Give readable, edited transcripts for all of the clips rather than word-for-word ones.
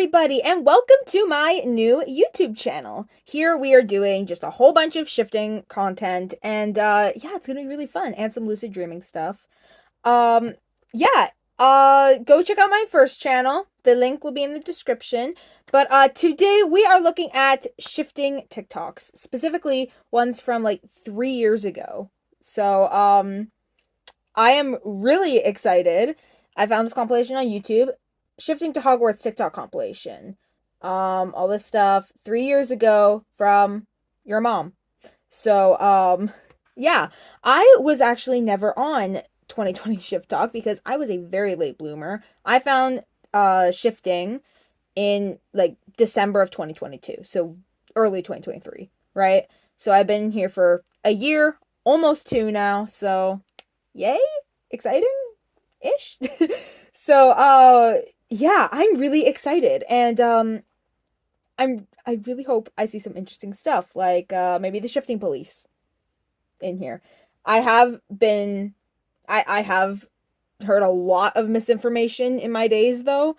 everybody, and welcome to my new YouTube channel. Here we are doing just a whole bunch of shifting content, and yeah, it's gonna be really fun, and some lucid dreaming stuff. Um, yeah, go check out my first channel. The link will be in the description. But today we are looking at shifting TikToks, specifically ones from like 3 years ago. So, I am really excited. I found this compilation on YouTube. Shifting to Hogwarts TikTok compilation. All this stuff 3 years ago from your mom. So, yeah. I was actually never on 2020 Shift Talk because I was a very late bloomer. I found shifting in like December of 2022. So early 2023, right? So I've been here for a year, almost two now. So yay, exciting ish. So yeah, I'm really excited, and I really hope I see some interesting stuff, like maybe the shifting police in here. I have been I have heard a lot of misinformation in my days though,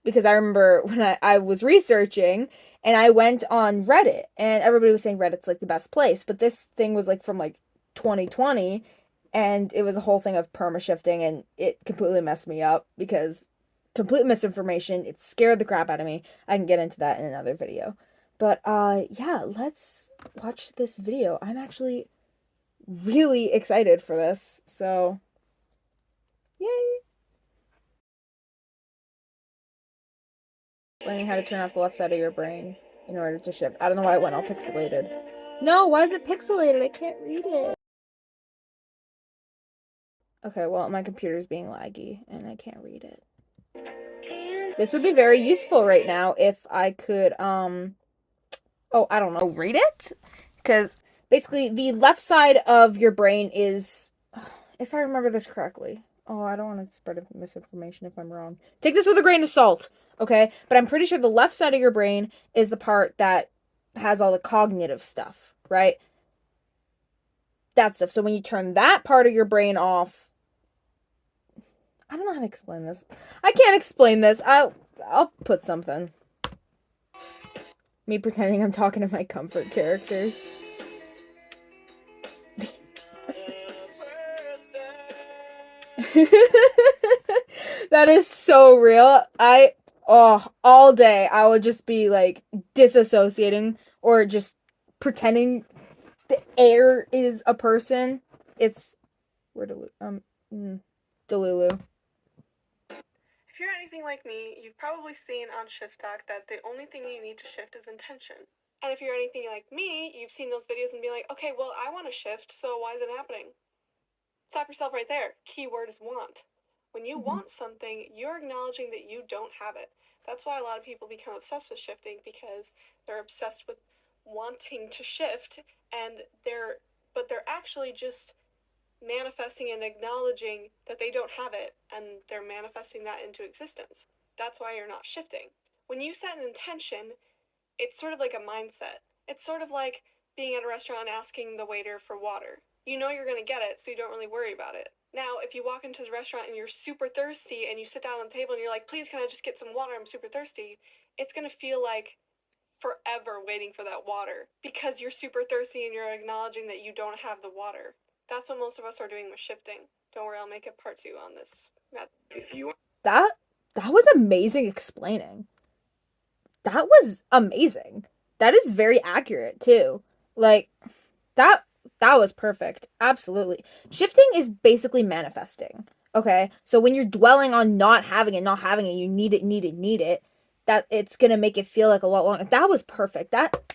because I remember when I was researching and I went on Reddit and everybody was saying Reddit's like the best place, but this thing was like from like 2020, and it was a whole thing of perma shifting, and it completely messed me up because complete misinformation. It scared the crap out of me. I can get into that in another video. But yeah, let's watch this video. I'm actually really excited for this. So, yay. Learning how to turn off the left side of your brain in order to shift. I don't know why it went all pixelated. No, why is it pixelated? I can't read it. Okay, well, my computer's being laggy and I can't read it. This would be very useful right now if I could, oh, I don't know, read it? Because basically, the left side of your brain is, if I remember this correctly. Oh, I don't want to spread misinformation if I'm wrong. Take this with a grain of salt, okay? But I'm pretty sure the left side of your brain is the part that has all the cognitive stuff, right? That stuff. So when you turn that part of your brain off, I don't know how to explain this. I can't explain this. I'll put something. Me pretending I'm talking to my comfort characters. That is so real. All day I would just be like disassociating or just pretending the air is a person. It's where Delulu. If you're anything like me, you've probably seen on Shift Talk that the only thing you need to shift is intention. And if you're anything like me, you've seen those videos and be like, okay, well, I want to shift, so why is it happening? Stop yourself right there. Keyword is want. When you want something, you're acknowledging that you don't have it. That's why a lot of people become obsessed with shifting, because they're obsessed with wanting to shift, and they're actually just manifesting and acknowledging that they don't have it, and they're manifesting that into existence. That's why you're not shifting. When you set an intention, it's sort of like a mindset. It's sort of like being at a restaurant and asking the waiter for water. You know you're going to get it, so you don't really worry about it. Now, if you walk into the restaurant and you're super thirsty and you sit down on the table and you're like, please, can I just get some water? I'm super thirsty. It's going to feel like forever waiting for that water because you're super thirsty and you're acknowledging that you don't have the water. That's what most of us are doing with shifting. Don't worry, I'll make a part 2 on this. That that was amazing explaining. That was amazing. That is very accurate too. Like that that was perfect. Absolutely. Shifting is basically manifesting. Okay? So when you're dwelling on not having it, you need it, that it's going to make it feel like a lot longer. That was perfect. That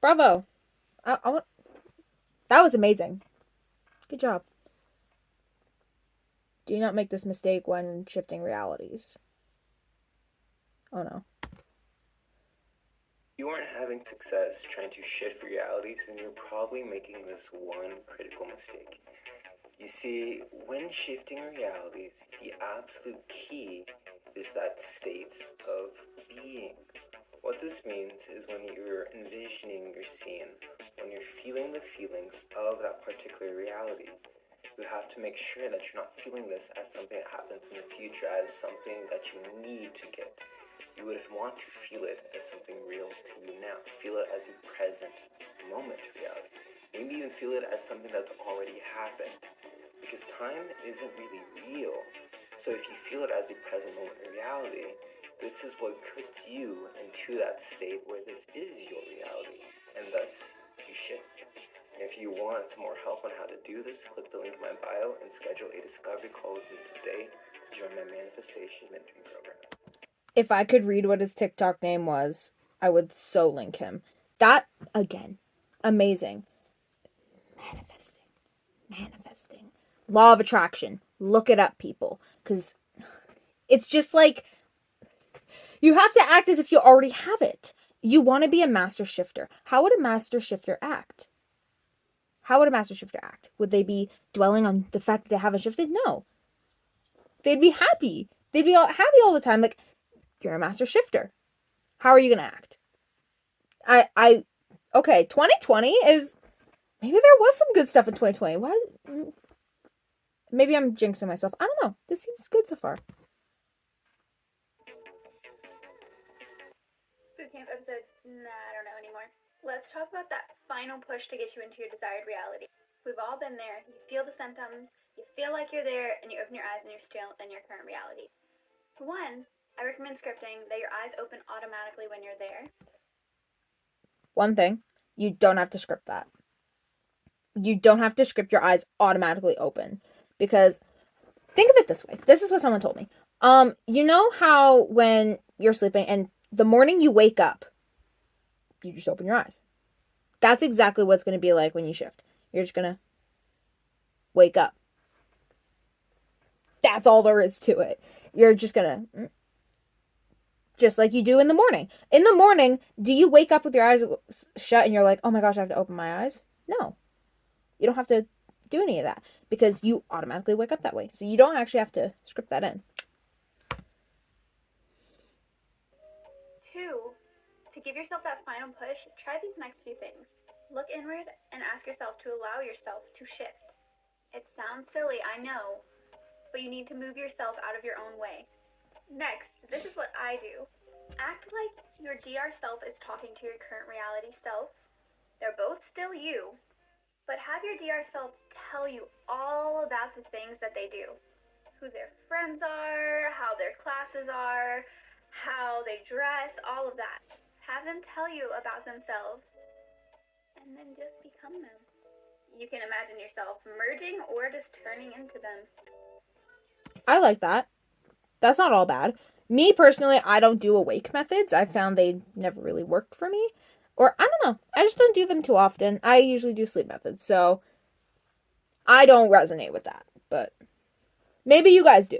bravo. I that was amazing. Good job. Do not make this mistake when shifting realities. Oh no. You aren't having success trying to shift realities, then you're probably making this one critical mistake. You see, when shifting realities, the absolute key is that state of being. What this means is when you're envisioning your scene, when you're feeling the feelings of that particular reality, you have to make sure that you're not feeling this as something that happens in the future, as something that you need to get. you would want to feel it as something real to you now. Feel it as a present moment reality. Maybe even feel it as something that's already happened. Because time isn't really real. So if you feel it as a present moment reality, this is what puts you into that state where this is your reality. And thus, you shift. If you want some more help on how to do this, click the link in my bio and schedule a discovery call with me today to join my manifestation mentoring program. If I could read what his TikTok name was, I would so link him. That, again, amazing. Manifesting. Manifesting. Law of attraction. Look it up, people. Because it's just like, you have to act as if you already have it. You want to be a master shifter. How would a master shifter act? How would a master shifter act? Would they be dwelling on the fact that they haven't shifted? No. They'd be happy. They'd be happy all the time. Like, you're a master shifter. How are you going to act? Okay, 2020 is, maybe there was some good stuff in 2020. Why? Maybe I'm jinxing myself. I don't know. This seems good so far. Bootcamp episode, I don't know anymore. Let's talk about that final push to get you into your desired reality. We've all been there. You feel the symptoms, you feel like you're there, and you open your eyes and you're still in your current reality. For one, I recommend scripting that your eyes open automatically when you're there. One thing, you don't have to script that. You don't have to script your eyes automatically open. Because, think of it this way. This is what someone told me. You know how when you're sleeping and the morning you wake up, you just open your eyes. That's exactly what it's going to be like when you shift. You're just going to wake up. That's all there is to it. You're just going to, just like you do in the morning. In the morning, do you wake up with your eyes shut and you're like, oh my gosh, I have to open my eyes? No. You don't have to do any of that because you automatically wake up that way. So you don't actually have to script that in. 2, to give yourself that final push, try these next few things. Look inward and ask yourself to allow yourself to shift. It sounds silly, I know, but you need to move yourself out of your own way. Next, this is what I do. Act like your DR self is talking to your current reality self. They're both still you, but have your DR self tell you all about the things that they do. Who their friends are, how their classes are, how they dress, all of that. Have them tell you about themselves, and then just become them. You can imagine yourself merging or just turning into them. I like that. That's not all bad. Me personally, I don't do awake methods. I found they never really worked for me. Or I don't know. I just don't do them too often. I usually do sleep methods. So I don't resonate with that. But maybe you guys do.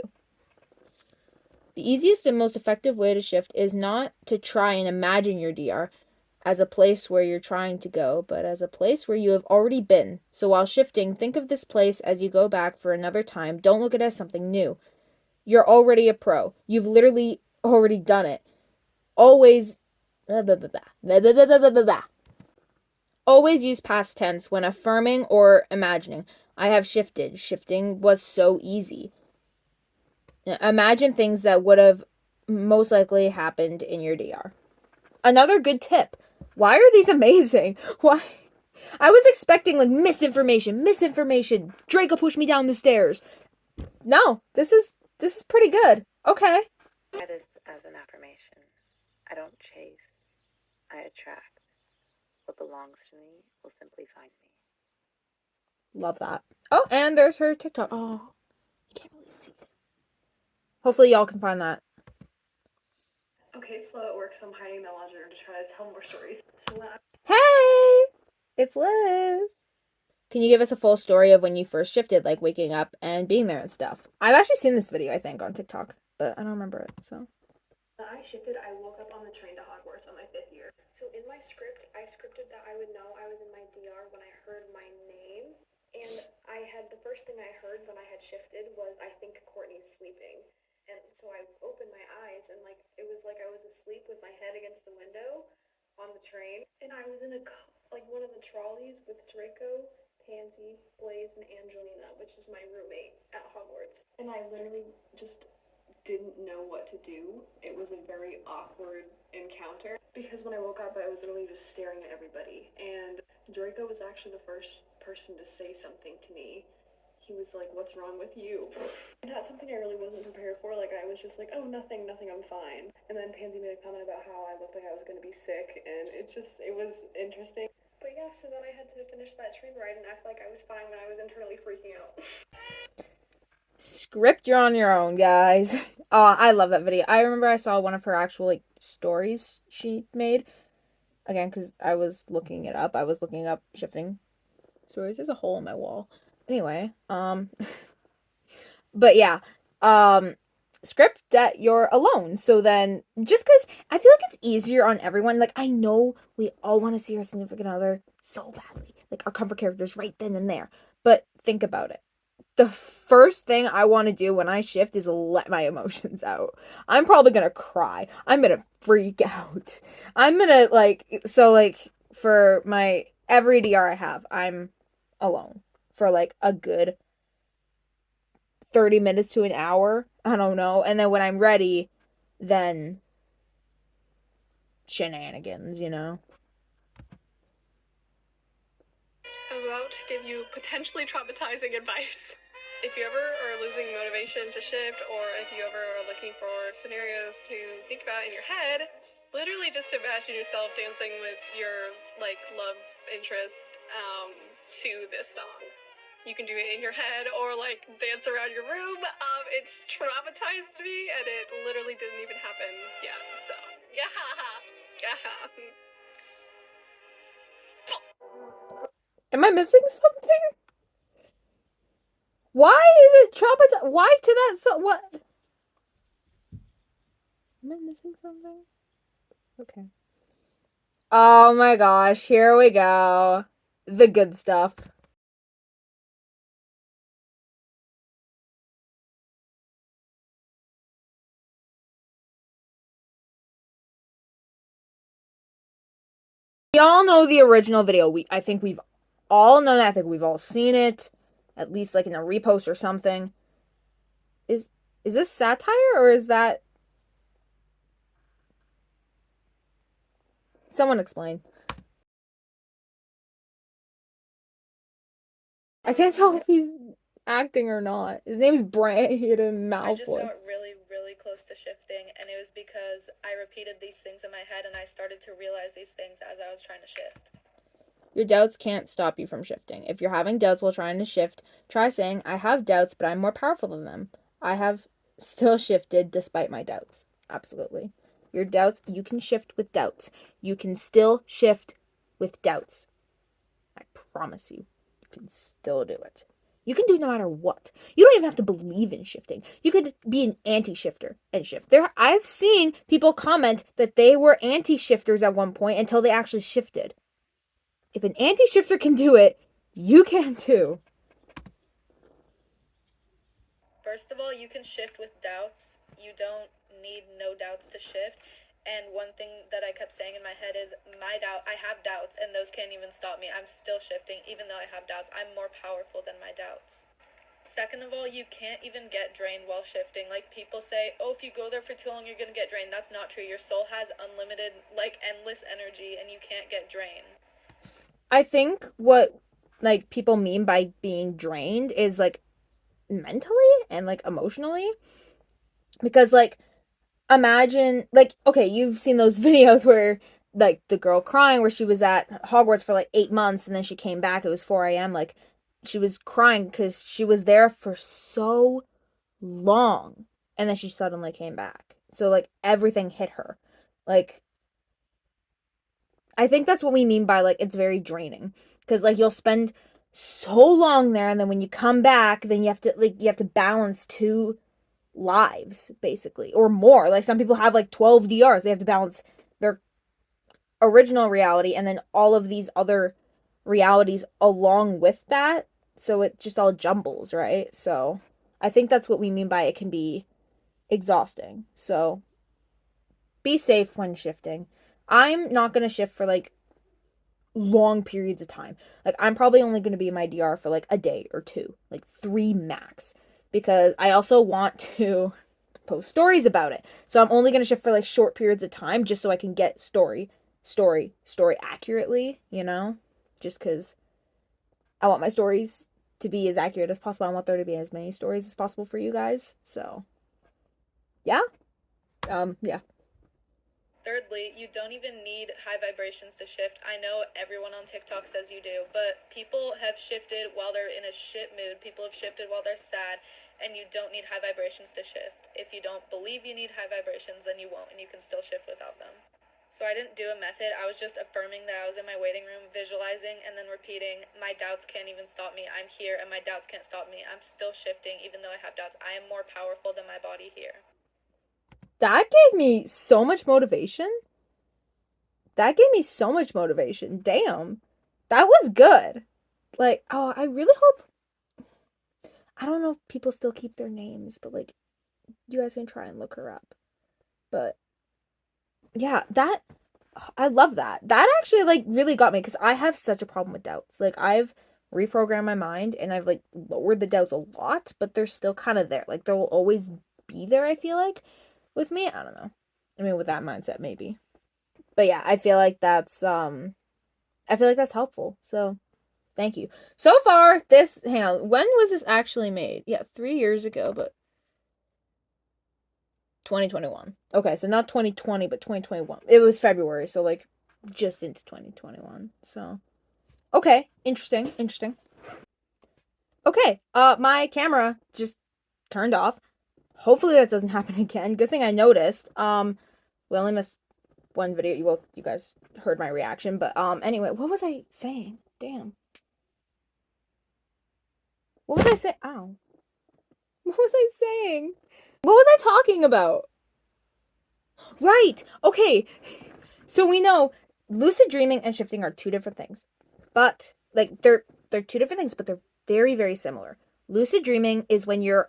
The easiest and most effective way to shift is not to try and imagine your DR as a place where you're trying to go, but as a place where you have already been. So while shifting, think of this place as you go back for another time. Don't look at it as something new. You're already a pro. You've literally already done it. Always always use past tense when affirming or imagining. I have shifted. Shifting was so easy. Imagine things that would have most likely happened in your DR. Another good tip. Why are these amazing? Why? I was expecting like misinformation. Draco pushed me down the stairs. No, this is pretty good. Okay. Try this as an affirmation. I don't chase, I attract. What belongs to me will simply find me. Love that. Oh, and there's her TikTok. Oh, you can't really see it. Hopefully y'all can find that. Okay, it's slow at work, so I'm hiding the laundry room to try to tell more stories. So when Hey! It's Liz. Can you give us a full story of when you first shifted, like waking up and being there and stuff? I've actually seen this video, I think, on TikTok, but I don't remember it, so. I shifted, I woke up on the train to Hogwarts on my 5th year. So in my script, I scripted that I would know I was in my DR when I heard my name. And the first thing I heard when I had shifted was, I think Courtney's sleeping. And so I opened my eyes and it was like I was asleep with my head against the window on the train. And I was in one of the trolleys with Draco, Pansy, Blaze, and Angelina, which is my roommate at Hogwarts. And I literally just didn't know what to do. It was a very awkward encounter because when I woke up, I was literally just staring at everybody. And Draco was actually the first person to say something to me. He was like, "What's wrong with you?" That's something I really wasn't prepared for. Like, I was just like, "Oh, nothing, nothing, I'm fine." And then Pansy made a comment about how I looked like I was gonna be sick, and it was interesting. But yeah, so then I had to finish that train ride and act like I was fine when I was internally freaking out. Script, you're on your own, guys. Oh, I love that video. I remember I saw one of her actual like stories she made. Again, because I was looking it up. I was looking up shifting stories. There's a hole in my wall. Anyway, but yeah, um, script that you're alone. So then, just because I feel like it's easier on everyone. Like I know we all want to see our significant other so badly, like our comfort characters right then and there. But think about it. The first thing I want to do when I shift is let my emotions out. I'm probably gonna cry. I'm gonna freak out. I'm gonna like for my every DR I have, I'm alone for like a good 30 minutes to an hour. I don't know. And then when I'm ready, then shenanigans, you know? I'm about to give you potentially traumatizing advice. If you ever are losing motivation to shift, or if you ever are looking for scenarios to think about in your head, literally just imagine yourself dancing with your like love interest to this song. You can do it in your head or like dance around your room. It's traumatized me, and it literally didn't even happen yet. So yeah, yeah. Am I missing something? Why is it traumatized? Why to that so what? Am I missing something? Okay. Oh my gosh, here we go. The good stuff. We all know the original video. I think we've all known it. I think we've all seen it. At least like in a repost or something. Is is this satire or is that someone explain? I can't tell if he's acting or not. His name's Brandon I just Malfoy. got really, really close to shifting, and it was because I repeated these things in my head and I started to realize these things as I was trying to shift. Your doubts can't stop you from shifting. If you're having doubts while trying to shift, try saying, I have doubts, but I'm more powerful than them. I have still shifted despite my doubts. Absolutely. Your doubts, you can shift with doubts. You can still shift with doubts. I promise you, you can still do it. You can do it no matter what. You don't even have to believe in shifting. You could be an anti-shifter and shift. I've seen people comment that they were anti-shifters at one point until they actually shifted. If an anti-shifter can do it, you can too. First of all, you can shift with doubts. You don't need no doubts to shift. And one thing that I kept saying in my head is I have doubts, and those can't even stop me. I'm still shifting, even though I have doubts. I'm more powerful than my doubts. Second of all, you can't even get drained while shifting. Like people say, oh, if you go there for too long, you're gonna get drained. That's not true. Your soul has unlimited, like endless energy, and you can't get drained. I think what like people mean by being drained is like mentally and like emotionally because like imagine like okay, you've seen those videos where like the girl crying where she was at Hogwarts for like 8 months and then she came back. It was 4 a.m. Like she was crying because she was there for so long and then she suddenly came back. So like everything hit her. Like I think that's what we mean by like it's very draining because like you'll spend so long there and then when you come back then you have to balance two lives basically or more. Like some people have like 12 DRs. They have to balance their original reality and then all of these other realities along with that. So it just all jumbles, right? So I think that's what we mean by it can be exhausting. So be safe when shifting. I'm not going to shift for like long periods of time. Like I'm probably only going to be in my DR for like a day or two, like 3 max because I also want to post stories about it. So I'm only going to shift for like short periods of time just so I can get story accurately, you know? Just because I want my stories to be as accurate as possible. I want there to be as many stories as possible for you guys. So, yeah. Yeah. Thirdly, you don't even need high vibrations to shift. I know everyone on TikTok says you do, but people have shifted while they're in a shit mood. People have shifted while they're sad, and you don't need high vibrations to shift. If you don't believe you need high vibrations, then you won't, and you can still shift without them. So I didn't do a method. I was just affirming that I was in my waiting room, visualizing, and then repeating, my doubts can't even stop me. I'm here, and my doubts can't stop me. I'm still shifting, even though I have doubts. I am more powerful than my body here. That gave me so much motivation. That gave me so much motivation. Damn. That was good. Like, oh, I really hope. I don't know if people still keep their names, but like, you guys can try and look her up. But yeah, that. I love that. That actually like really got me because I have such a problem with doubts. Like, I've reprogrammed my mind and I've like lowered the doubts a lot, but they're still kind of there. Like, they will always be there, I feel like, with me. I don't know. I mean, with that mindset, maybe. But yeah, I feel like that's helpful. So thank you. So far, this, hang on, when was this actually made? Yeah, 3 years ago, but 2021. Okay, so not 2020, but 2021. It was February, so like just into 2021. So, okay, interesting. Okay, my camera just turned off. Hopefully that doesn't happen again. Good thing I noticed. We only missed one video. Well, you guys heard my reaction, but anyway, what was I saying? Damn. What was I saying? Ow. What was I saying? What was I talking about? Right. Okay. So we know lucid dreaming and shifting are two different things. But like they're two different things, but they're very, very similar. Lucid dreaming is when you're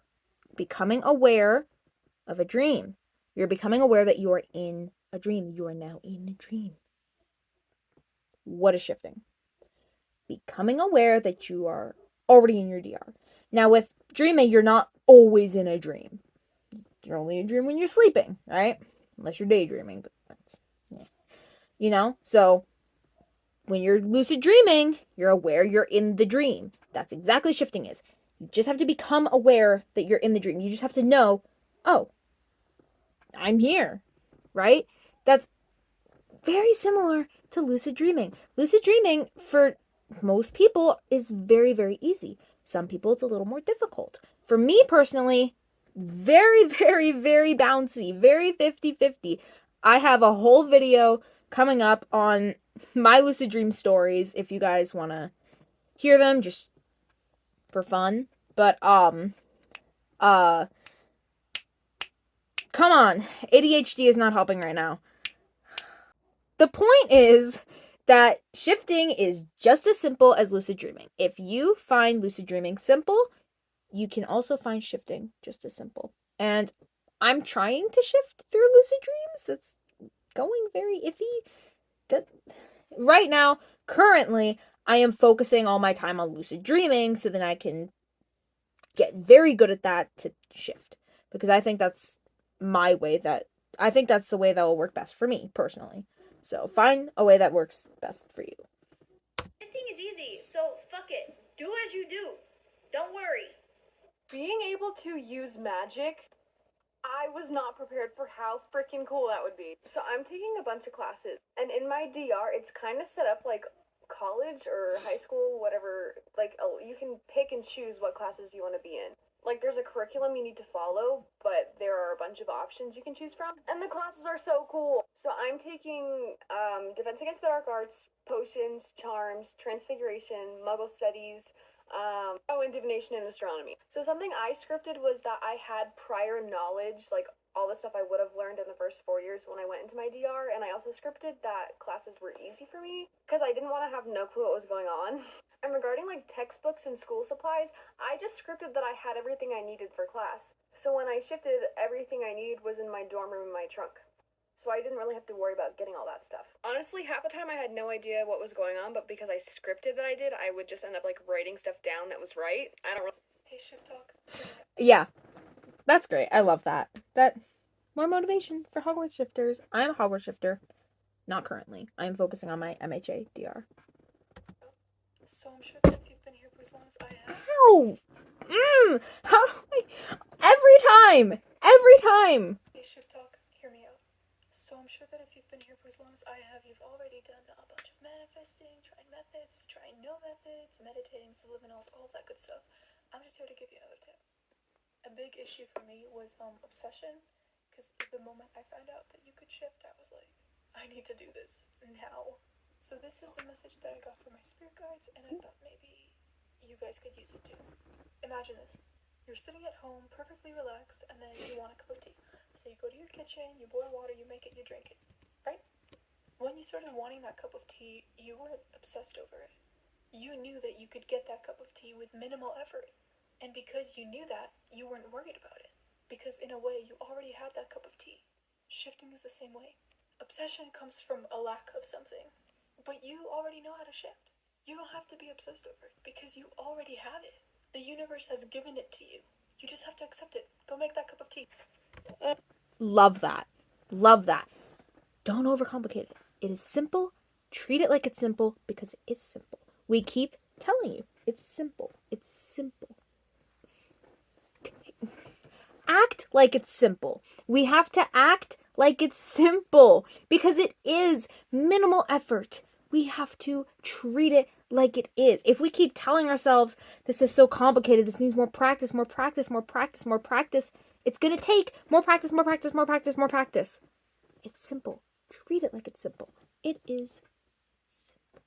becoming aware of a dream. You're becoming aware that you are in a dream. You are now in a dream. What is shifting? Becoming aware that you are already in your DR. Now with dreaming, you're not always in a dream. You're only in a dream when you're sleeping, right? Unless you're daydreaming, but that's, yeah. You know? So when you're lucid dreaming, you're aware you're in the dream. That's exactly shifting is. You just have to become aware that you're in the dream. You just have to know, oh, I'm here, right? That's very similar to lucid dreaming. Lucid dreaming, for most people, is very, very easy. Some people, it's a little more difficult. For me personally, very, very, very bouncy, very 50-50. I have a whole video coming up on my lucid dream stories if you guys want to hear them just for fun. But, come on. ADHD is not helping right now. The point is that shifting is just as simple as lucid dreaming. If you find lucid dreaming simple, you can also find shifting just as simple. And I'm trying to shift through lucid dreams. It's going very iffy. That right now, currently, I am focusing all my time on lucid dreaming so then I can get very good at that to shift. Because I think that's my way I think that's the way that will work best for me personally. So find a way that works best for you. Shifting is easy, so fuck it. Do as you do. Don't worry. Being able to use magic, I was not prepared for how freaking cool that would be. So I'm taking a bunch of classes, and in my DR, it's kind of set up like college or high school, whatever. Like, you can pick and choose what classes you want to be in. Like, there's a curriculum you need to follow, but there are a bunch of options you can choose from, and the classes are so cool. So I'm taking Defense Against the Dark Arts, Potions, Charms, Transfiguration, Muggle Studies, and divination and astronomy. So something I scripted was that I had prior knowledge, like all the stuff I would have learned in the first 4 years when I went into my DR, and I also scripted that classes were easy for me because I didn't want to have no clue what was going on. And regarding like textbooks and school supplies, I just scripted that I had everything I needed for class. So when I shifted, everything I needed was in my dorm room in my trunk. So I didn't really have to worry about getting all that stuff. Honestly, half the time I had no idea what was going on, but because I scripted that I did, I would just end up like writing stuff down that was right. I don't really... Hey, Shift Talk. Yeah. That's great. I love that. That more motivation for Hogwarts shifters. I am a Hogwarts shifter. Not currently. I am focusing on my MHA DR. So I'm sure that if you've been here for as long as I have. Ow! How do I? Every time! Hey, Shift Talk, hear me out. So I'm sure that if you've been here for as long as I have, you've already done a bunch of manifesting, trying methods, trying no methods, meditating, subliminals, all of that good stuff. I'm just here to give you another tip. A big issue for me was obsession, because the moment I found out that you could shift, I was like, I need to do this now. So this is a message that I got from my spirit guides, and I thought maybe you guys could use it too. Imagine this. You're sitting at home, perfectly relaxed, and then you want a cup of tea. So you go to your kitchen, you boil water, you make it, you drink it, right? When you started wanting that cup of tea, you weren't obsessed over it. You knew that you could get that cup of tea with minimal effort. And because you knew that, you weren't worried about it. Because in a way, you already had that cup of tea. Shifting is the same way. Obsession comes from a lack of something. But you already know how to shift. You don't have to be obsessed over it because you already have it. The universe has given it to you. You just have to accept it. Go make that cup of tea. Love that. Love that. Don't overcomplicate it. It is simple. Treat it like it's simple because it is simple. We keep telling you it's simple. It's simple. Act like it's simple. We have to act like it's simple because it is minimal effort. We have to treat it like it is. If we keep telling ourselves this is so complicated, this needs more practice, more practice, more practice, more practice, it's going to take more practice, more practice, more practice, more practice. It's simple. Treat it like it's simple. It is simple.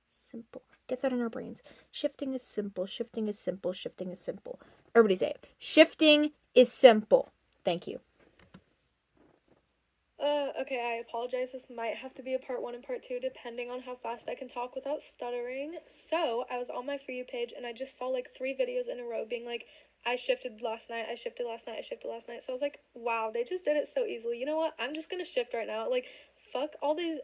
Simple. Get that in our brains. Shifting is simple. Shifting is simple. Shifting is simple. Everybody say it. Shifting is simple. Thank you. Okay, I apologize. This might have to be a part 1 and part 2 depending on how fast I can talk without stuttering. So, I was on my For You page and I just saw like 3 videos in a row being like, I shifted last night, I shifted last night, I shifted last night. So I was like, wow, they just did it so easily. You know what? I'm just gonna shift right now. Like, fuck all these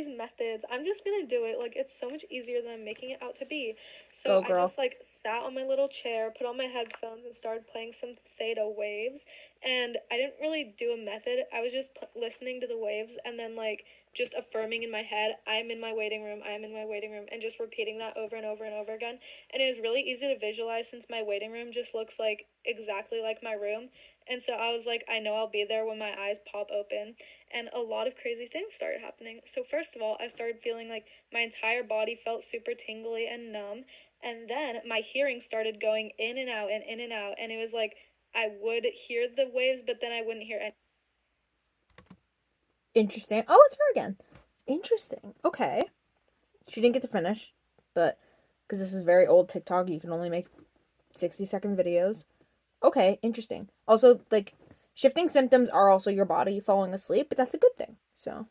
methods. I'm just gonna do it. Like, it's so much easier than I'm making it out to be. So Go, I girl. just like sat on my little chair, put on my headphones, and started playing some theta waves. And I didn't really do a method. I was just listening to the waves and then like just affirming in my head, I'm in my waiting room, I'm in my waiting room, and just repeating that over and over and over again. And it was really easy to visualize since my waiting room just looks like exactly like my room. And so I was like, I know I'll be there when my eyes pop open. And a lot of crazy things started happening. So first of all, I started feeling like my entire body felt super tingly and numb. And then my hearing started going in and out and in and out. And it was like I would hear the waves, but then I wouldn't hear any. Interesting. Oh, it's her again. Interesting. Okay. She didn't get to finish, but because this is very old TikTok, you can only make 60-second videos. Okay, interesting. Also, like, shifting symptoms are also your body falling asleep, but that's a good thing. So,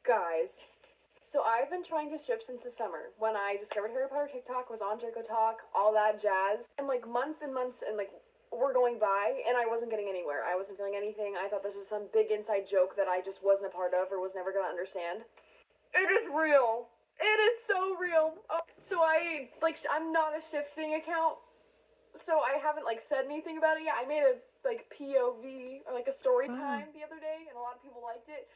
Guys, so I've been trying to shift since the summer when I discovered Harry Potter TikTok, was on Draco Talk, all that jazz. And like months and months and like were going by and I wasn't getting anywhere. I wasn't feeling anything. I thought this was some big inside joke that I just wasn't a part of or was never gonna understand. It is real. It is so real. So I'm not a shifting account. So I haven't like said anything about it yet. I made a like POV or like a story time the other day and a lot of people liked it.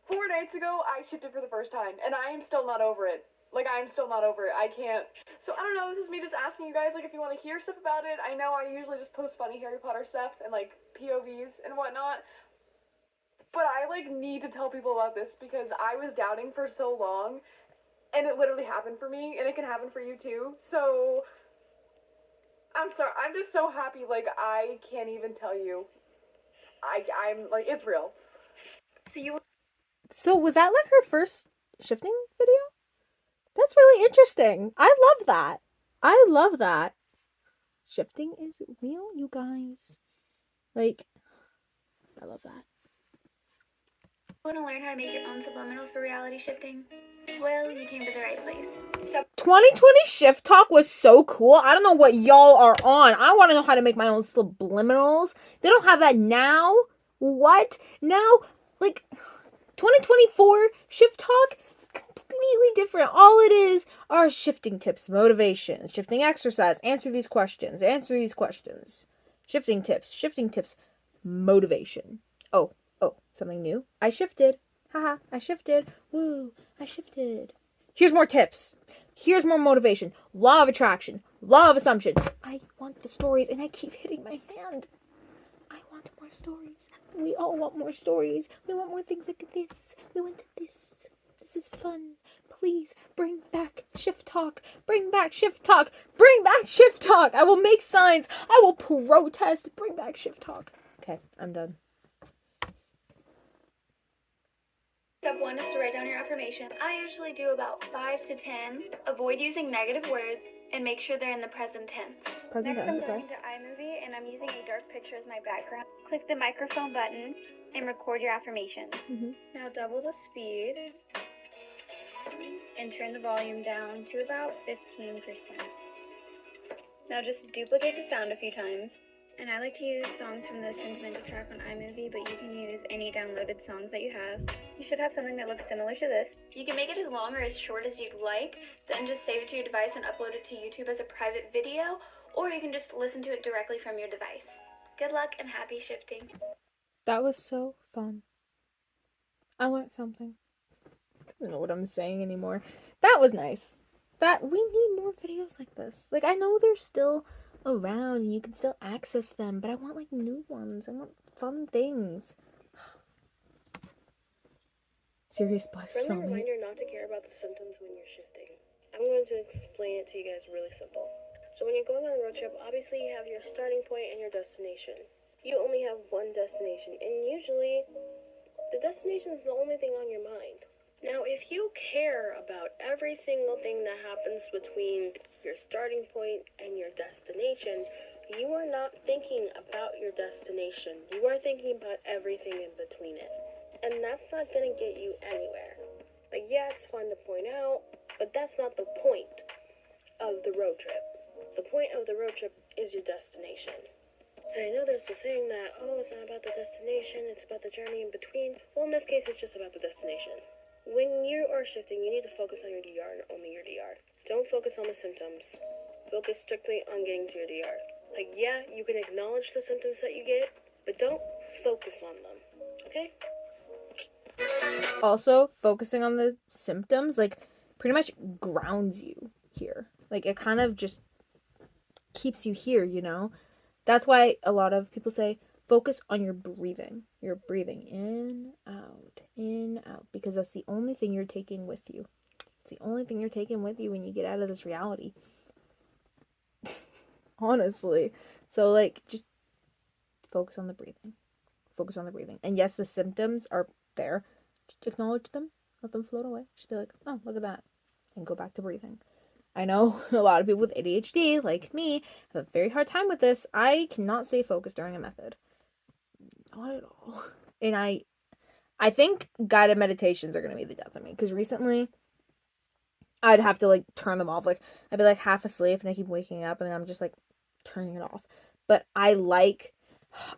4 nights ago, I shifted for the first time, and I am still not over it. Like, I'm still not over it. I can't. So, I don't know, this is me just asking you guys, like, if you want to hear stuff about it. I know I usually just post funny Harry Potter stuff and, like, POVs and whatnot. But I, like, need to tell people about this because I was doubting for so long, and it literally happened for me, and it can happen for you too. So, I'm sorry. I'm just so happy. Like, I can't even tell you. I'm, like, it's real. so was that like her first shifting video? That's really interesting. I love that. I love that. Shifting is real, you guys. Like, I love that. Want to learn how to make your own subliminals for reality shifting? Well, you came to the right place. So 2020 Shift Talk was so cool. I don't know what y'all are on. I want to know how to make my own subliminals. They don't have that now. What? Now? Like, 2024 Shift Talk? completely different. All it is are shifting tips, motivation, shifting exercise, answer these questions, shifting tips, motivation. Oh, something new. I shifted. Haha, I shifted. Woo, I shifted. Here's more tips. Here's more motivation. Law of attraction. Law of assumption. I want the stories and I keep hitting my hand. I want more stories. We all want more stories. We want more things like this. We want this. This is fun. Please bring back Shift Talk. Bring back Shift Talk. Bring back Shift Talk. I will make signs. I will protest. Bring back Shift Talk. Okay, I'm done. Step 1 is to write down your affirmation. I usually do about 5 to 10. Avoid using negative words and make sure they're in the present tense. Present Next, tense, I'm going okay. into iMovie and I'm using a dark picture as my background. Click the microphone button and record your affirmation. Now double the speed and turn the volume down to about 15%. Now just duplicate the sound a few times. And I like to use songs from the sentimental track on iMovie, but you can use any downloaded songs that you have. You should have something that looks similar to this. You can make it as long or as short as you'd like, then just save it to your device and upload it to YouTube as a private video, or you can just listen to it directly from your device. Good luck and happy shifting. That was so fun. I learned something. I don't know what I'm saying anymore. That was nice. That we need more videos like this. Like, I know they're still around and you can still access them, but I want like new ones. I want fun things. Serious Black Friendly Soulmate. reminder not to care about the symptoms when you're shifting. I'm going to explain it to you guys really simple. So when you're going on a road trip, obviously you have your starting point and your destination. You only have one destination, and usually the destination is the only thing on your mind. Now, if you care about every single thing that happens between your starting point and your destination, you are not thinking about your destination. You are thinking about everything in between it. And that's not going to get you anywhere. Like, yeah, it's fun to point out, but that's not the point of the road trip. The point of the road trip is your destination. And I know there's the saying that, oh, it's not about the destination, it's about the journey in between. Well, in this case, it's just about the destination. When you are shifting, you need to focus on your DR and only your DR. Don't focus on the symptoms. Focus strictly on getting to your DR. Like, yeah, you can acknowledge the symptoms that you get, but don't focus on them, okay? Also, focusing on the symptoms, like, pretty much grounds you here. Like, it kind of just keeps you here, you know? That's why a lot of people say, focus on your breathing. You're breathing in, out, because that's the only thing you're taking with you. It's the only thing you're taking with you when you get out of this reality. Honestly. So, like, just focus on the breathing. Focus on the breathing. And yes, the symptoms are there. Just acknowledge them. Let them float away. Just be like, oh, look at that. And go back to breathing. I know a lot of people with ADHD, like me, have a very hard time with this. I cannot stay focused during a method. Not at all. And I think guided meditations are going to be the death of me. Because recently, I'd have to, like, turn them off. Like, I'd be, like, half asleep and I keep waking up and then I'm just, like, turning it off. But I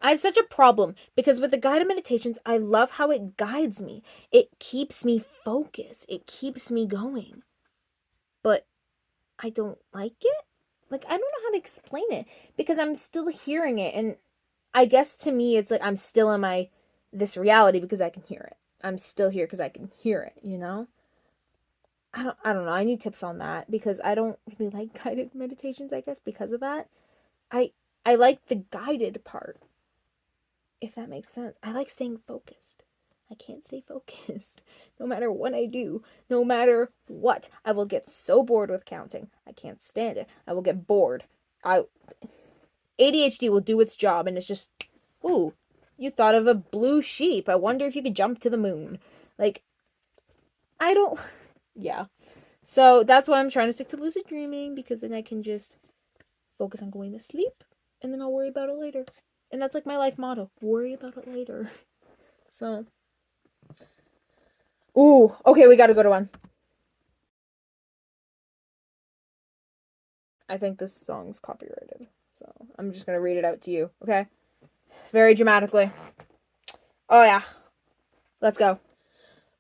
have such a problem because with the guided meditations, I love how it guides me. It keeps me focused. It keeps me going. But I don't like it. Like, I don't know how to explain it because I'm still hearing it. And I guess to me, it's like I'm still in this reality because I can hear it. I'm still here because I can hear it, you know? I don't know. I need tips on that because I don't really like guided meditations, I guess, because of that. I I like the guided part, if that makes sense. I like staying focused. I can't stay focused no matter what I do, no matter what. I will get so bored with counting. I can't stand it. I will get bored. ADHD will do its job and it's just, ooh, you thought of a blue sheep. I wonder if you could jump to the moon. Like, I don't, yeah. So that's why I'm trying to stick to lucid dreaming because then I can just focus on going to sleep and then I'll worry about it later. And that's like my life motto, worry about it later. So, ooh, okay, we gotta go to one. I think this song's copyrighted. So I'm just gonna read it out to you, okay? Very dramatically. Oh yeah. Let's go.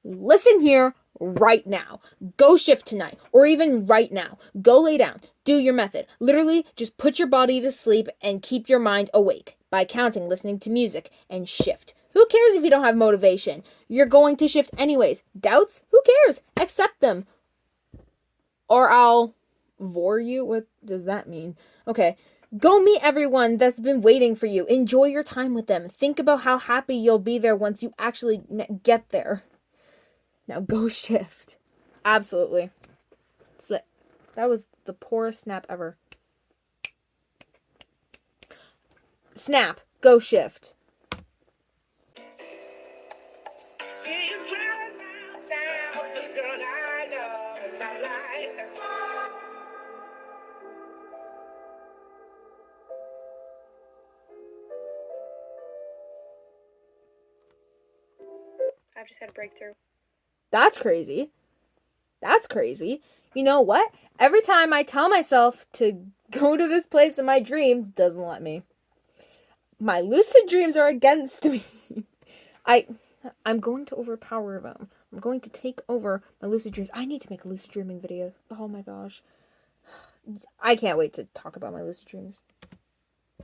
Listen here, right now. Go shift tonight, or even right now. Go lay down. Do your method. Literally, just put your body to sleep and keep your mind awake by counting, listening to music, and shift. Who cares if you don't have motivation? You're going to shift anyways. Doubts? Who cares? Accept them. Or I'll vor you? What does that mean? Okay. Go meet everyone that's been waiting for you. Enjoy your time with them. Think about how happy you'll be there once you actually get there. Now go shift. Absolutely. Slip. That was the poorest snap ever. Snap. Go shift. I've just had a breakthrough. That's crazy. That's crazy. You know what? Every time I tell myself to go to this place in my dream, doesn't let me. My lucid dreams are against me. I'm going to overpower them. I'm going to take over my lucid dreams. I need to make a lucid dreaming video. Oh my gosh. I can't wait to talk about my lucid dreams.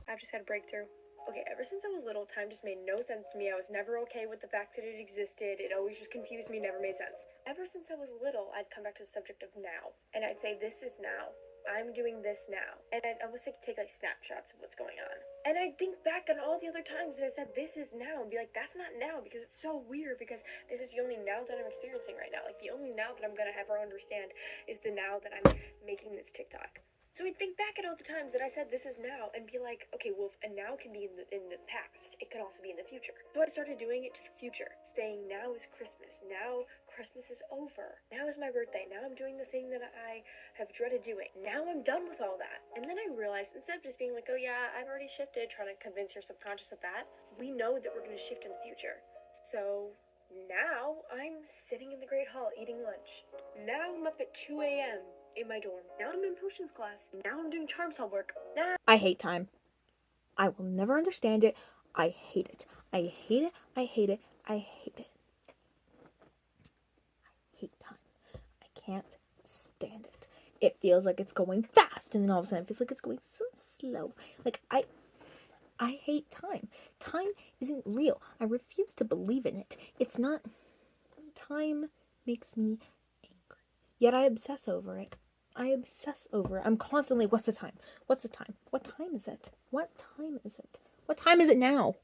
I've just had a breakthrough. Okay, ever since I was little, time just made no sense to me. I was never okay with the fact that it existed. It always just confused me, never made sense. Ever since I was little, I'd come back to the subject of now. And I'd say, this is now. I'm doing this now. And I'd almost take snapshots of what's going on. And I'd think back on all the other times that I said, this is now, and be like, that's not now, because it's so weird, because this is the only now that I'm experiencing right now. Like, the only now that I'm gonna ever understand is the now that I'm making this TikTok. So I think back at all the times that I said this is now and be like, okay, well, if a now can be in the past, it could also be in the future. So I started doing it to the future, saying now is Christmas, now Christmas is over, now is my birthday, now I'm doing the thing that I have dreaded doing, now I'm done with all that. And then I realized, instead of just being like, oh yeah, I've already shifted, trying to convince your subconscious of that, we know that we're going to shift in the future. So now I'm sitting in the Great Hall eating lunch. Now I'm up at 2 a.m. in my dorm. Now I'm in potions class. Now I'm doing charm spell work. Now I hate time. I will never understand it. I hate it. I hate it. I hate it. I hate it. I hate time. I can't stand it. It feels like it's going fast, and then all of a sudden it feels like it's going so slow. Like I hate time. Time isn't real. I refuse to believe in it. It's not. Time makes me angry. Yet I obsess over it. I obsess over it. I'm constantly, what's the time? What's the time? What time is it? What time is it? What time is it now?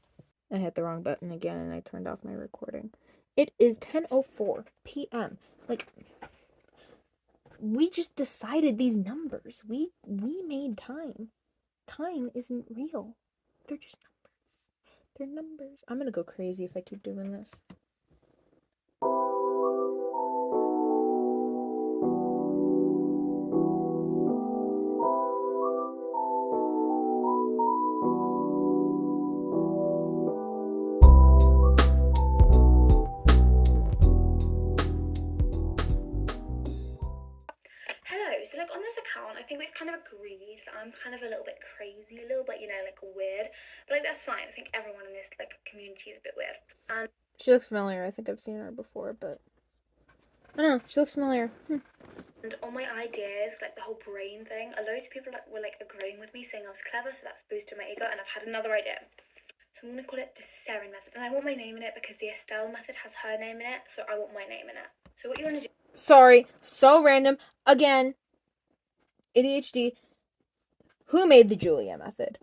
I hit the wrong button again and I turned off my recording. It is 10:04 p.m. Like, we just decided these numbers. We made time. Time isn't real. They're just numbers. They're numbers. I'm gonna go crazy if I keep doing this. Hello, so like on this account, I think we've kind of agreed that I'm kind of a little bit crazy, a little bit, like weird. But like that's fine. I think everyone in this like community is a bit weird. And She looks familiar. I think I've seen her before, but I don't know. She looks familiar. And all my ideas, like the whole brain thing, a load of people were like agreeing with me, saying I was clever, so that's boosted my ego. And I've had another idea. So I'm gonna call it the Seren method, and I want my name in it because the Estelle method has her name in it, so I want my name in it. So what you want to do? Sorry, so random. Again, ADHD. Who made the Julia method?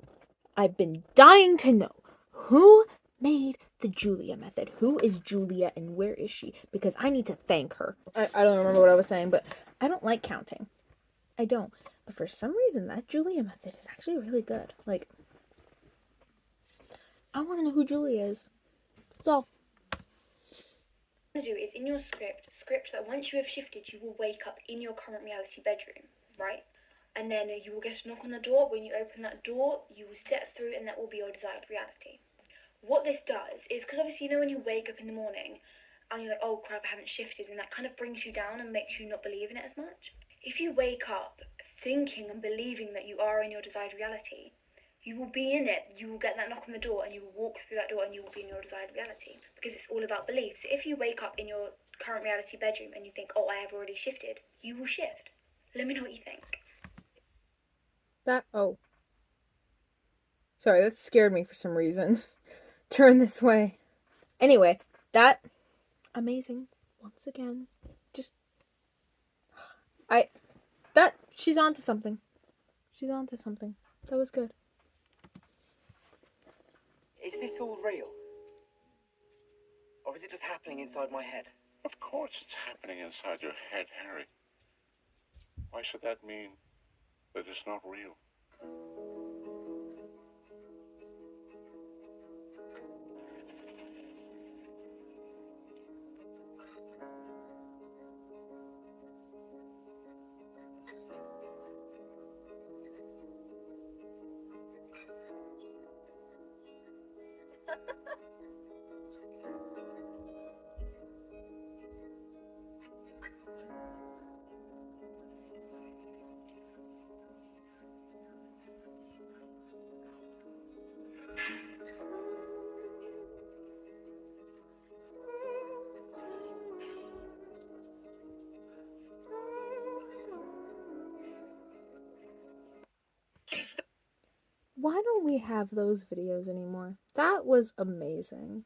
I've been dying to know. Who made the Julia method? Who is Julia and where is she? Because I need to thank her. I don't remember what I was saying, but I don't like counting. I don't. But for some reason, that Julia method is actually really good. Like, I want to know who Julia is. That's all. What you want to do is in your script that once you have shifted, you will wake up in your current reality bedroom, right? And then you will get a knock on the door. When you open that door, you will step through, and that will be your desired reality. What this does is, because obviously when you wake up in the morning and you're like, oh crap, I haven't shifted, and that kind of brings you down and makes you not believe in it as much. If you wake up thinking and believing that you are in your desired reality, you will be in it. You will get that knock on the door and you will walk through that door and you will be in your desired reality, because it's all about belief. So if you wake up in your current reality bedroom and you think, oh, I have already shifted, you will shift. Let me know what you think. Oh. Sorry, that scared me for some reason. Turn this way. Anyway, that amazing. Once again. Just she's onto something. She's onto something. That was good. Is this all real? Or is it just happening inside my head? Of course it's happening inside your head, Harry. Why should that mean that it's not real? Why don't we have those videos anymore? That was amazing.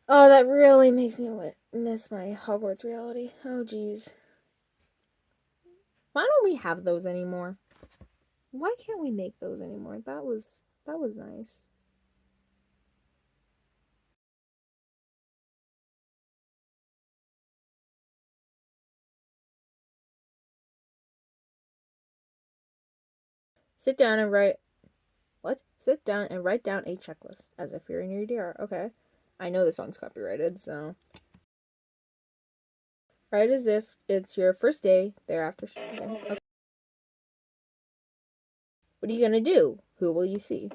Oh, that really makes me miss my Hogwarts reality. Oh, geez. Why don't we have those anymore? Why can't we make those anymore? That was nice. Sit down and write. What? Sit down and write down a checklist as if you're in your DR. Okay. I know this song's copyrighted, so. Write as if it's your first day thereafter. Okay. What are you gonna do? Who will you see?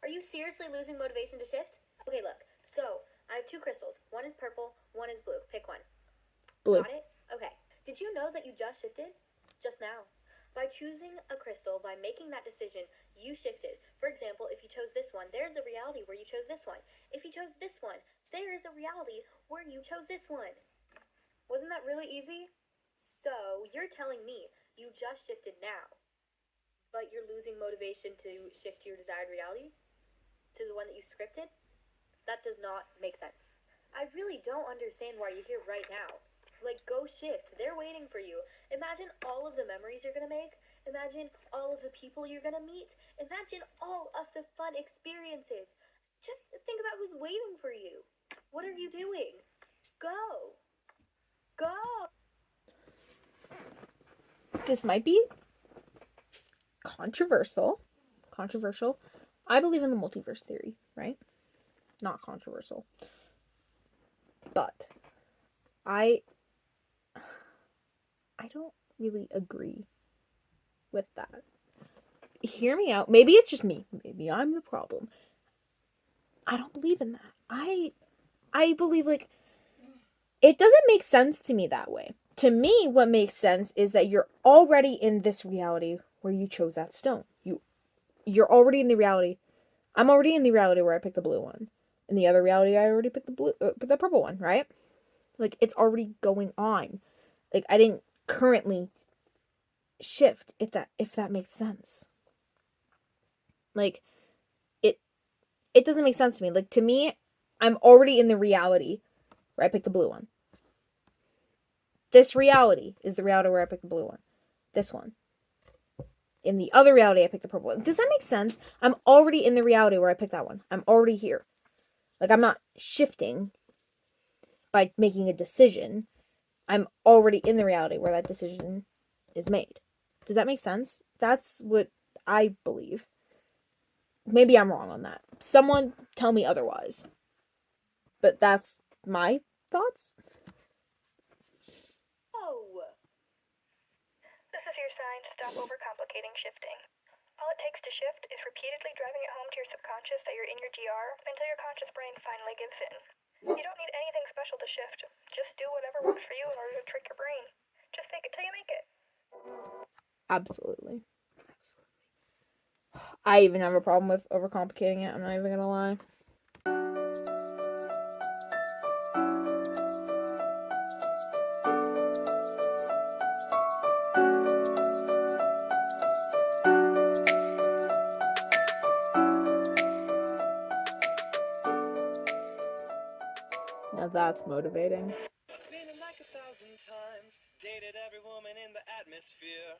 Are you seriously losing motivation to shift? Okay, look. So, I have 2 crystals. One is purple, one is blue. Pick one. Blue. Got it? Okay. Did you know that you just shifted? Just now. By choosing a crystal, by making that decision, you shifted. For example, if you chose this one, there's a reality where you chose this one. If you chose this one, there is a reality where you chose this one. Wasn't that really easy? So, you're telling me you just shifted now, but you're losing motivation to shift to your desired reality? To the one that you scripted? That does not make sense. I really don't understand why you're here right now. Like, go shift. They're waiting for you. Imagine all of the memories you're gonna make. Imagine all of the people you're gonna meet. Imagine all of the fun experiences. Just think about who's waiting for you. What are you doing? Go. Go. This might be controversial. I believe in the multiverse theory, right? Not controversial. But I don't really agree with that. Hear me out. Maybe it's just me. Maybe I'm the problem. I don't believe in that. I believe, like, it doesn't make sense to me that way. To me, what makes sense is that you're already in this reality where you chose that stone. You're already in the reality. I'm already in the reality where I picked the blue one. In the other reality, I already picked the purple one, right? Like, it's already going on. Like, I didn't currently shift, if that makes sense. Like, it doesn't make sense to me. Like, to me, I'm already in the reality where I picked the blue one. This reality is the reality where I picked the blue one. This one. In the other reality, I picked the purple one. Does that make sense? I'm already in the reality where I picked that one. I'm already here. Like, I'm not shifting by making a decision. I'm already in the reality where that decision is made. Does that make sense? That's what I believe. Maybe I'm wrong on that. Someone tell me otherwise. But that's my thoughts. Oh. This is your sign to stop overcomplicating shifting. All it takes to shift is repeatedly driving it home to your subconscious that you're in your GR until your conscious brain finally gives in. You don't need anything special to shift. Just do whatever works for you in order to trick your brain. Just fake it till you make it. Absolutely. I even have a problem with overcomplicating it. I'm not even gonna lie. Now that's motivating. Been in like 1,000 times, dated every woman in the atmosphere.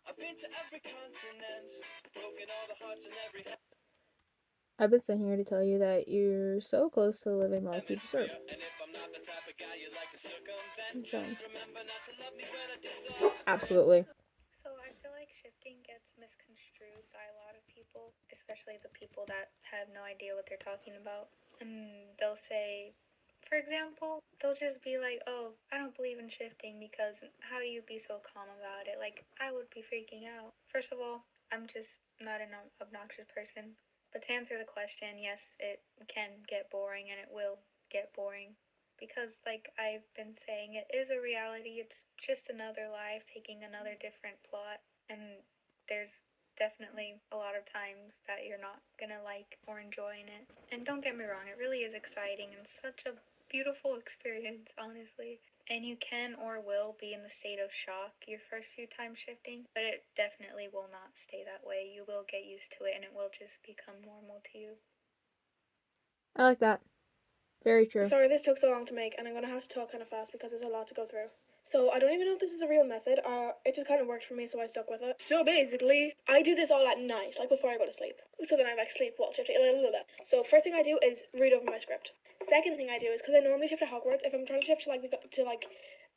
I've been to every continent, broken all the hearts in every I've been sitting here to tell you that you're so close to living the life you deserve. hemisphere. And if I'm not the type of guy you like to circumvent, Insane. just remember not to love me when I disappoint. Absolutely. So I feel like shifting gets misconstrued by a lot of people, especially the people that have no idea what they're talking about. And they'll say, for example, they'll just be like, oh, I don't believe in shifting because how do you be so calm about it? Like, I would be freaking out. First of all, I'm just not an obnoxious person. But to answer the question, yes, it can get boring and it will get boring. Because, like I've been saying, it is a reality. It's just another life taking another different plot. And there's definitely a lot of times that you're not gonna like or enjoy it. And don't get me wrong, it really is exciting and such a beautiful experience, honestly. And you can or will be in the state of shock your first few times shifting, but it definitely will not stay that way. You will get used to it and it will just become normal to you. I like that. Very true. Sorry this took so long to make, and I'm gonna have to talk kind of fast because there's a lot to go through. So I don't even know if this is a real method. It just kind of worked for me, so I stuck with it. So basically, I do this all at night, like before I go to sleep. So then I like sleep while shifting. So first thing I do is read over my script. Second thing I do is because I normally shift to Hogwarts. If I'm trying to shift to like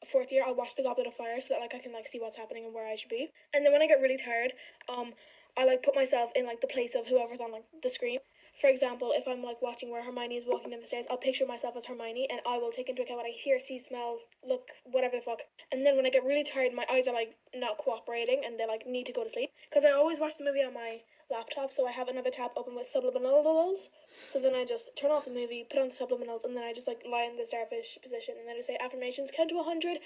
fourth year, I'll watch the Goblet of Fire so that like I can like see what's happening and where I should be. And then when I get really tired, I like put myself in like the place of whoever's on like the screen. For example, if I'm like watching where Hermione is walking down the stairs, I'll picture myself as Hermione and I will take into account what I hear, see, smell, look, whatever the fuck. And then when I get really tired, my eyes are like not cooperating and they like need to go to sleep. Because I always watch the movie on my laptop, so I have another tab open with subliminals. So then I just turn off the movie, put on the subliminals, and then I just like lie in the starfish position and then I say affirmations, count to 100.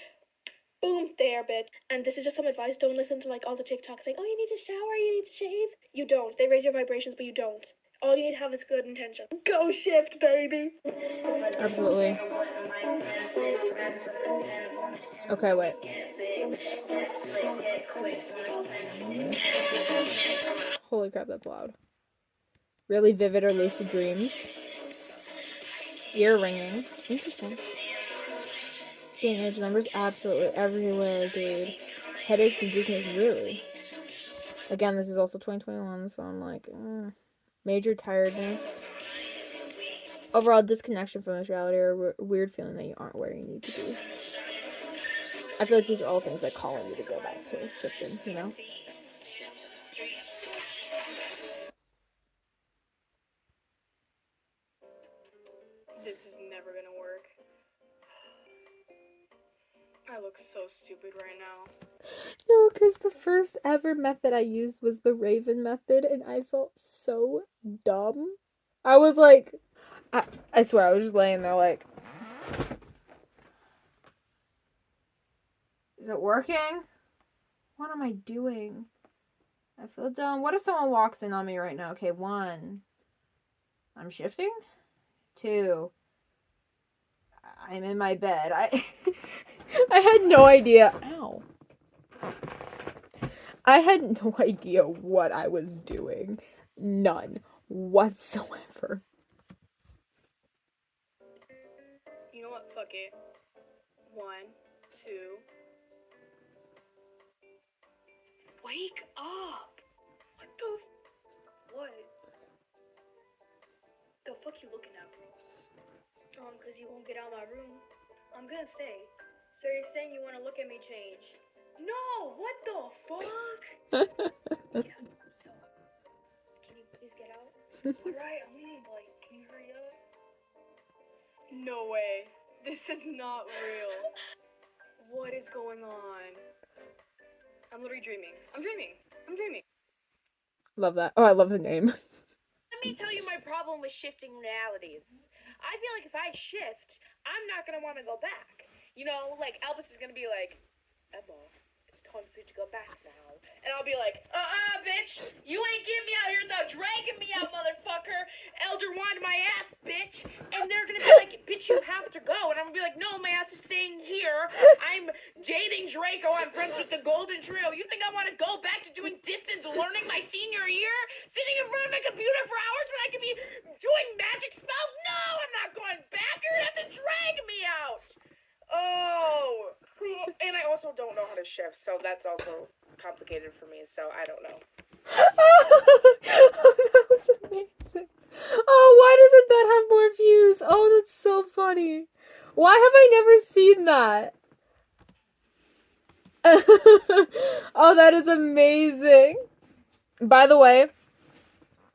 Boom, there, bitch. And this is just some advice. Don't listen to like all the TikToks saying, oh, you need to shower, you need to shave. You don't. They raise your vibrations, but you don't. All you need to have is good intention. Go shift, baby. Absolutely. Okay, wait. Holy crap, that's loud. Really vivid or lucid dreams. Ear ringing. Interesting. Seeing edge numbers absolutely everywhere, dude. Headaches and dizziness, really. Again, this is also 2021, so I'm like, major tiredness. Overall disconnection from this reality or weird feeling that you aren't where you need to be. I feel like these are all things that calling you to go back to shifting, you know? This is never gonna work. I look so stupid right now. No, because the first ever method I used was the Raven method, and I felt so dumb. I was like, I swear, I was just laying there like, is it working? What am I doing? I feel dumb. What if someone walks in on me right now? Okay, 1. I'm shifting. 2. I'm in my bed. I had no idea. Ow. I had no idea what I was doing. None whatsoever. You know what? Fuck it. 1, 2. Wake up! What the What? The fuck you looking at? Cause you won't get out of my room. I'm gonna stay. So you're saying you wanna look at me change? No! What the fuck? Yeah, so, can you please get out? Alright, I'm leaving, but like, can you hurry up? No way. This is not real. What is going on? I'm literally dreaming. I'm dreaming. Love that. Oh, I love the name. Let me tell you my problem with shifting realities. I feel like if I shift, I'm not gonna want to go back. You know, like Elvis is gonna be like, Emma, it's time for you to go back now. And I'll be like, bitch, you ain't getting me out here without dragging me out, motherfucker. Elder wanted my ass, bitch. And they're gonna be like, bitch, you have to go. And I'm gonna be like, no, my ass is staying here. I'm dating Draco. I'm friends with the Golden Trio. You think I want to go back to doing distance learning my senior year? Sitting in front of my computer for hours when I could be doing magic spells? No, I'm not going back. You're gonna have to drag So that's also complicated for me, so I don't know. That was amazing. Oh, why doesn't that have more views? Oh, that's so funny. Why have I never seen that? Oh, that is amazing. By the way,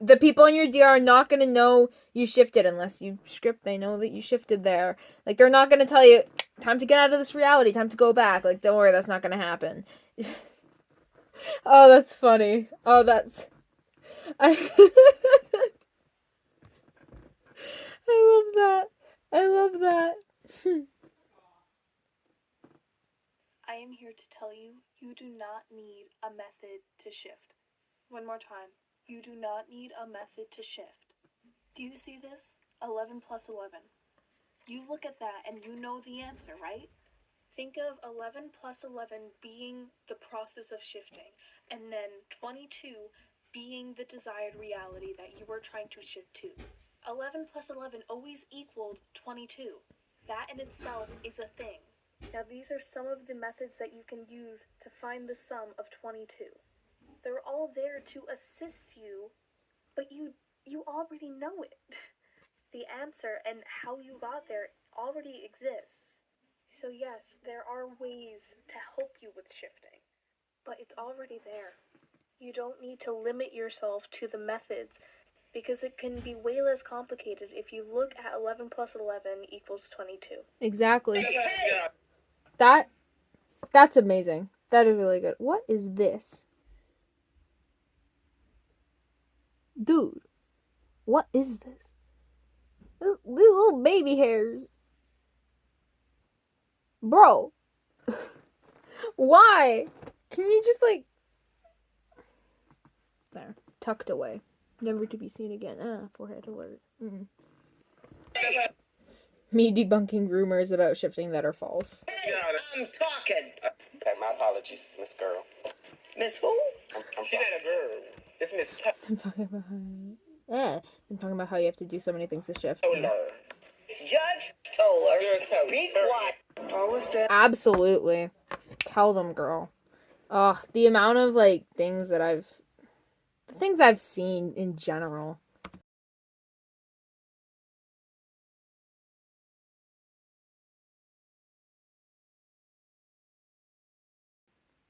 the people in your DR are not going to know you shifted unless you script. They know that you shifted there. Like, they're not going to tell you, time to get out of this reality, time to go back. Like, don't worry, that's not going to happen. Oh, that's funny. Oh, that's... I... I love that. I love that. I am here to tell you, you do not need a method to shift. One more time. You do not need a method to shift. Do you see this? 11 plus 11. You look at that and you know the answer, right? Think of 11 plus 11 being the process of shifting, and then 22 being the desired reality that you were trying to shift to. 11 plus 11 always equaled 22. That in itself is a thing. Now these are some of the methods that you can use to find the sum of 22. They're all there to assist you, but you already know it. The answer and how you got there already exists. So yes, there are ways to help you with shifting, but it's already there. You don't need to limit yourself to the methods because it can be way less complicated if you look at 11 plus 11 equals 22. Exactly. That's amazing. That is really good. What is this? Dude, what is this? These little baby hairs. Bro. Why? Can you just like... There. Tucked away. Never to be seen again. Forehead alert. Me debunking rumors about shifting that are false. I'm talking. My apologies, Miss Girl. Miss who? I'm sorry. Not a girl. It's Miss I'm talking about how... I'm talking about how you have to do so many things to shift. Judge Toller. Be quiet. Oh, what's that? Absolutely. Tell them, girl. Ugh, the amount of like things that the things I've seen in general.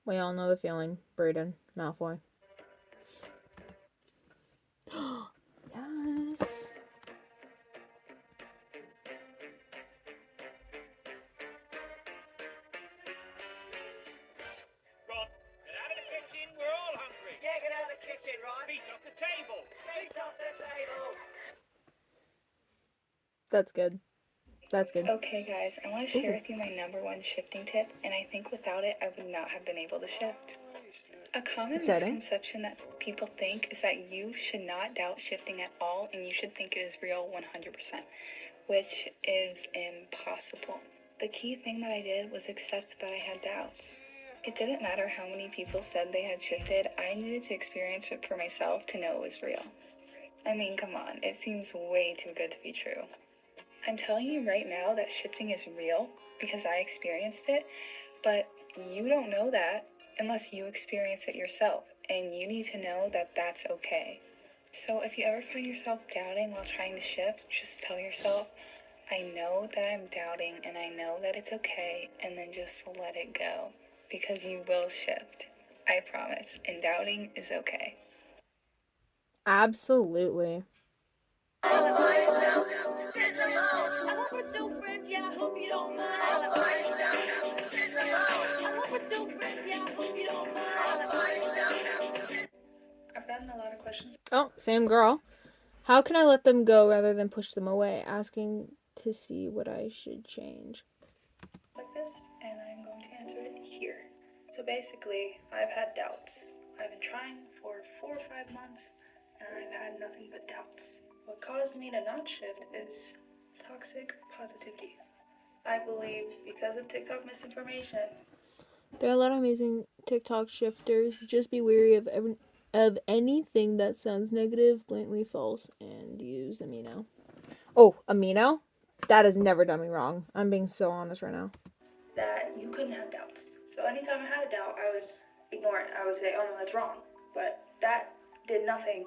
We all know the feeling, Brayden, Malfoy. Yes. Ron, get out of the kitchen. We're all hungry. Yeah, get out of the kitchen, Ron. Feet off the table. Feet off the table. That's good. That's good. Okay, guys, I want to share with you my number one shifting tip, and I think without it, I would not have been able to shift. A common Exciting. misconception that people think is that you should not doubt shifting at all, and you should think it is real 100%, which is impossible. The key thing that I did was accept that I had doubts. It didn't matter how many people said they had shifted, I needed to experience it for myself to know it was real. I mean, come on, it seems way too good to be true. I'm telling you right now that shifting is real because I experienced it, but you don't know that unless you experience it yourself, and you need to know that that's okay. So if you ever find yourself doubting while trying to shift, just tell yourself, I know that I'm doubting and I know that it's okay, and then just let it go because you will shift. I promise. And doubting is okay. Absolutely. I hope we're still friends, yeah, I hope you don't mind. I hope we're still friends, yeah, I hope you don't mind. I've gotten a lot of questions. Oh, same girl. How can I let them go rather than push them away? Asking to see what I should change. Like this, and I'm going to answer it here. So basically, I've had doubts. I've been trying for 4 or 5 months, and I've had nothing but doubts. What caused me to not shift is toxic positivity. I believe because of TikTok misinformation. There are a lot of amazing TikTok shifters. Just be wary of anything that sounds negative, blatantly false, and use amino. Oh, amino? That has never done me wrong. I'm being so honest right now. That you couldn't have doubts. So anytime I had a doubt, I would ignore it. I would say, oh no, that's wrong. But that did nothing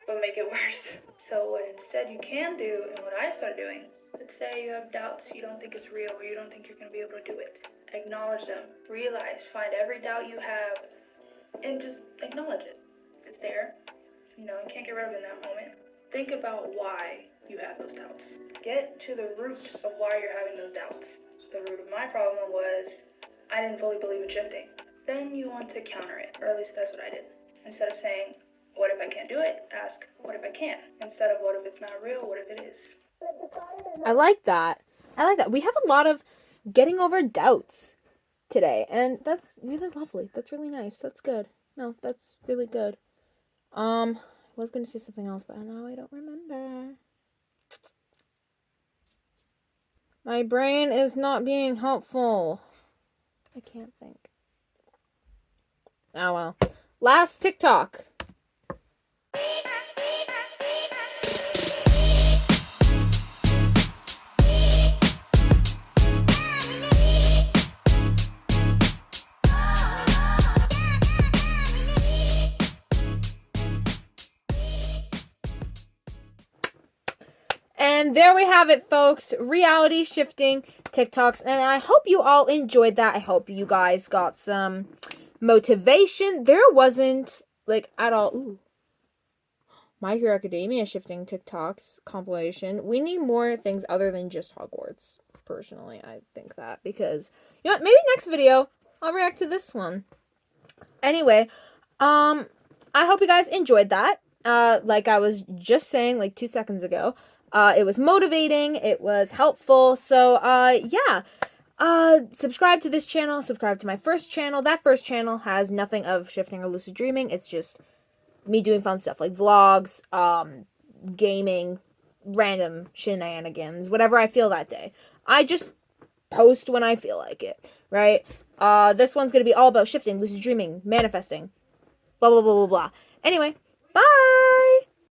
but make it worse. So what instead you can do, and what I started doing, let's say you have doubts, you don't think it's real, or you don't think you're going to be able to do it. Acknowledge them. Realize, find every doubt you have, and just acknowledge it. It's there. You can't get rid of it in that moment. Think about why you have those doubts. Get to the root of why you're having those doubts. The root of my problem was I didn't fully believe in shifting. Then you want to counter it, or at least that's what I did. Instead of saying, what if I can't do it? Ask, what if I can? Instead of, what if it's not real? What if it is? I like that. We have a lot of getting over doubts today, and that's really lovely. That's really nice. That's good. No, that's really good. I was gonna say something else, but now I don't remember. My brain is not being helpful. I can't think. Oh well. Last TikTok. And there we have it, folks. Reality shifting TikToks. And I hope you all enjoyed that. I hope you guys got some motivation. There wasn't, like, at all. Ooh. My Hero Academia shifting TikToks compilation. We need more things other than just Hogwarts. Personally, I think that. Because, you know what? Maybe next video, I'll react to this one. Anyway, I hope you guys enjoyed that. Like I was just saying, like 2 seconds ago. It was motivating, it was helpful, so, yeah. Subscribe to this channel, subscribe to my first channel. That first channel has nothing of shifting or lucid dreaming, it's just me doing fun stuff, like vlogs, gaming, random shenanigans, whatever I feel that day. I just post when I feel like it, right? This one's gonna be all about shifting, lucid dreaming, manifesting, blah, blah, blah, blah, blah. Anyway, bye!